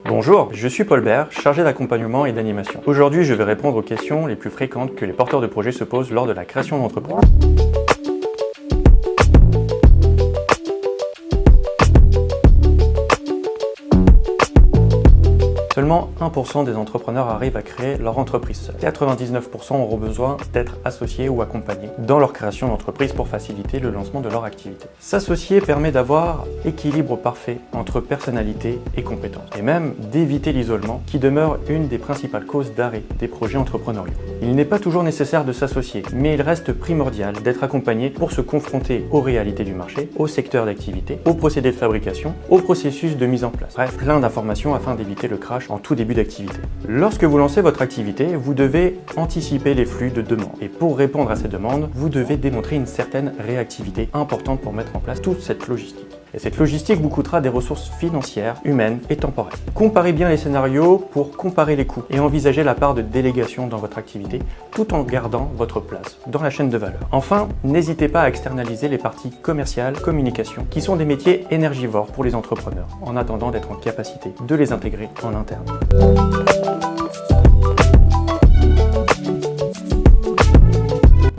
Bonjour, je suis Paul Bert, chargé d'accompagnement et d'animation. Aujourd'hui, je vais répondre aux questions les plus fréquentes que les porteurs de projets se posent lors de la création d'entreprise. Seulement 1% des entrepreneurs arrivent à créer leur entreprise seule. 99% auront besoin d'être associés ou accompagnés dans leur création d'entreprise pour faciliter le lancement de leur activité. S'associer permet d'avoir l'équilibre parfait entre personnalité et compétences, et même d'éviter l'isolement qui demeure une des principales causes d'arrêt des projets entrepreneuriaux. Il n'est pas toujours nécessaire de s'associer, mais il reste primordial d'être accompagné pour se confronter aux réalités du marché, au secteur d'activité, aux procédés de fabrication, au processus de mise en place. Bref, plein d'informations afin d'éviter le crash en tout début d'activité. Lorsque vous lancez votre activité, vous devez anticiper les flux de demandes. Et pour répondre à ces demandes, vous devez démontrer une certaine réactivité importante pour mettre en place toute cette logistique. Et cette logistique vous coûtera des ressources financières, humaines et temporelles. Comparez bien les scénarios pour comparer les coûts et envisagez la part de délégation dans votre activité tout en gardant votre place dans la chaîne de valeur. Enfin, n'hésitez pas à externaliser les parties commerciales, communication, qui sont des métiers énergivores pour les entrepreneurs, en attendant d'être en capacité de les intégrer en interne.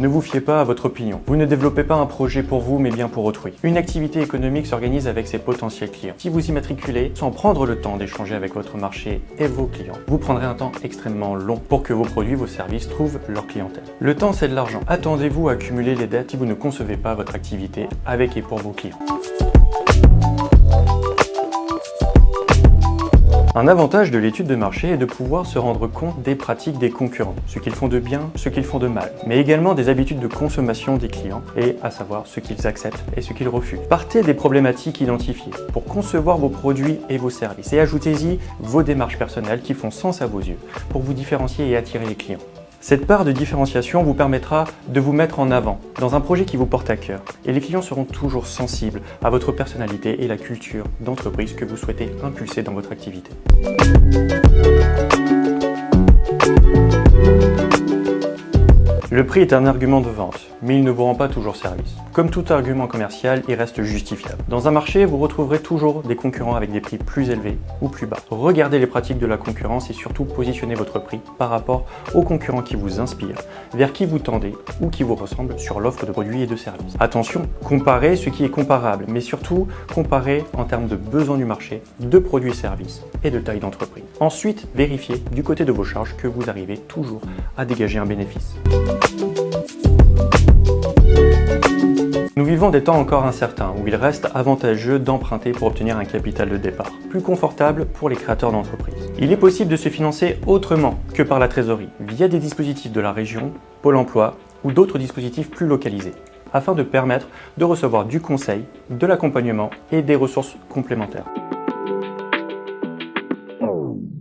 Ne vous fiez pas à votre opinion. Vous ne développez pas un projet pour vous, mais bien pour autrui. Une activité économique s'organise avec ses potentiels clients. Si vous y matriculez, sans prendre le temps d'échanger avec votre marché et vos clients, vous prendrez un temps extrêmement long pour que vos produits, vos services trouvent leur clientèle. Le temps, c'est de l'argent. Attendez-vous à accumuler les dettes si vous ne concevez pas votre activité avec et pour vos clients. Un avantage de l'étude de marché est de pouvoir se rendre compte des pratiques des concurrents, ce qu'ils font de bien, ce qu'ils font de mal, mais également des habitudes de consommation des clients et à savoir ce qu'ils acceptent et ce qu'ils refusent. Partez des problématiques identifiées pour concevoir vos produits et vos services et ajoutez-y vos démarches personnelles qui font sens à vos yeux pour vous différencier et attirer les clients. Cette part de différenciation vous permettra de vous mettre en avant dans un projet qui vous porte à cœur et les clients seront toujours sensibles à votre personnalité et la culture d'entreprise que vous souhaitez impulser dans votre activité. Le prix est un argument de vente, mais il ne vous rend pas toujours service. Comme tout argument commercial, il reste justifiable. Dans un marché, vous retrouverez toujours des concurrents avec des prix plus élevés ou plus bas. Regardez les pratiques de la concurrence et surtout positionnez votre prix par rapport aux concurrents qui vous inspirent, vers qui vous tendez ou qui vous ressemblent sur l'offre de produits et de services. Attention, comparez ce qui est comparable, mais surtout comparez en termes de besoins du marché, de produits et services et de taille d'entreprise. Ensuite, vérifiez du côté de vos charges que vous arrivez toujours à dégager un bénéfice. Nous vivons des temps encore incertains où il reste avantageux d'emprunter pour obtenir un capital de départ, plus confortable pour les créateurs d'entreprises. Il est possible de se financer autrement que par la trésorerie, via des dispositifs de la région, Pôle emploi ou d'autres dispositifs plus localisés, afin de permettre de recevoir du conseil, de l'accompagnement et des ressources complémentaires.